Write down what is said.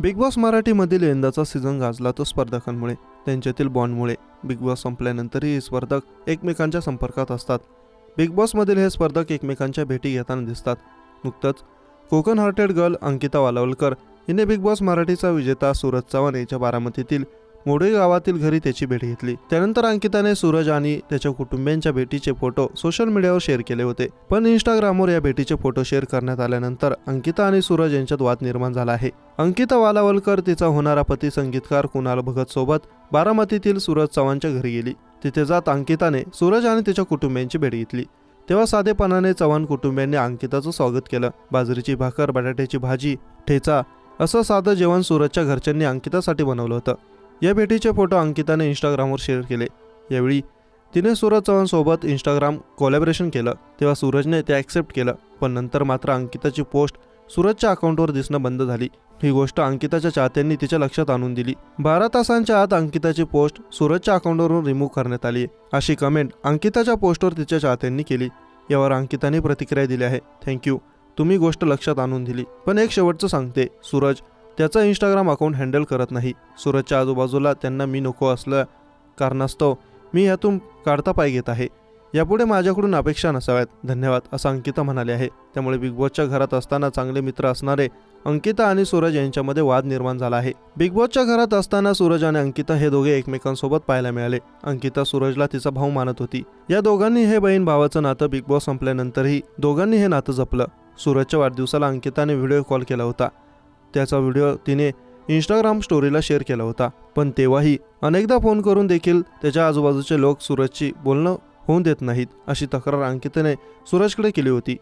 Big boss मराठीमधील यंदाचा season गाजला तो स्पर्धकांमुळे, त्यांच्यातील बॉन्डमुळे. बिग बॉस संपल्यानंतरही हे स्पर्धक एकमेकांच्या संपर्कात असतात. बिग बॉसमधील हे स्पर्धक एकमेकांच्या भेटी घेताना दिसतात. नुकतंच कोकण हार्टेड गर्ल अंकिता वालावलकर हिने बिग बॉस मराठीचा विजेता सूरज चव्हाण याच्या बारामतीतील मोडे गावातील घरी त्याची भेट घेतली. त्यानंतर अंकिताने सूरज आणि त्याच्या कुटुंबियांच्या भेटीचे फोटो सोशल मीडियावर शेअर केले होते. पण इंस्टाग्रामवर या भेटीचे फोटो शेअर करण्यात आल्यानंतर अंकिता आणि सूरज यांच्यात वाद निर्माण झाला आहे. अंकिता वालावलकर तिचा होणारा पती संगीतकार कुणाल भगत सोबत बारामतीतील सूरज चव्हाणच्या घरी गेली. तिथे जात अंकिताने सूरज आणि त्याच्या कुटुंबियांची भेट घेतली. तेव्हा साधेपणाने चव्हाण कुटुंबियांनी अंकिताचं स्वागत केलं. बाजरीची भाकर, बटाट्याची भाजी, ठेचा असं साधं जेवण सूरजच्या घरच्यांनी अंकितासाठी बनवलं होतं. या भेटीचे फोटो अंकिताने इंस्टाग्रामवर शेअर केले. यावेळी तिने सूरज चव्हाण सोबत इंस्टाग्राम कोलॅबोरेशन केलं. तेव्हा सूरजने ते ॲक्सेप्ट केलं. पण नंतर मात्र अंकिताची पोस्ट सूरजच्या अकाउंटवर दिसणं बंद झाली. ही गोष्ट अंकिताच्या चाहत्यांनी तिच्या लक्षात आणून दिली. 12 तासांच्या आत अंकिताची पोस्ट सूरजच्या अकाउंटवरून रिमूव्ह करण्यात आली, अशी कमेंट अंकिताच्या पोस्टवर तिच्या चाहत्यांनी केली. यावर अंकिताने प्रतिक्रिया दिली आहे. थँक्यू, तुम्ही गोष्ट लक्षात आणून दिली. पण एक शेवटचं सांगते, सूरज त्याचा इंस्टाग्राम अकाउंट हँडल करत नाही. सूरजच्या आजूबाजूला त्यांना मी नको असल्या कारणास्तव मी यातून काढता पाय घेत आहे. यापुढे माझ्याकडून अपेक्षा नसाव्यात. धन्यवाद, असं अंकिता म्हणाले आहे. त्यामुळे बिग बॉसच्या घरात असताना चांगले मित्र असणारे अंकिता आणि सूरज यांच्यामध्ये वाद निर्माण झाला आहे. बिग बॉसच्या घरात असताना सूरज आणि अंकिता हे दोघे एकमेकांसोबत पाहायला मिळाले. अंकिता सूरजला तिचा भाऊ मानत होती. या दोघांनी हे बहीण भावाचं नातं बिग बॉस संपल्यानंतरही दोघांनी हे नातं जपलं. सूरजच्या वाढदिवसाला अंकिताने व्हिडिओ कॉल केला होता. त्याचा व्हिडिओ तिने इंस्टाग्राम स्टोरीला शेअर केला होता. पण तेव्हाही अनेकदा फोन करून देखील त्याच्या आजूबाजूचे लोक सूरजची बोलणं होऊन देत नाहीत, अशी तक्रार अंकिताने सूरजकडे केली होती.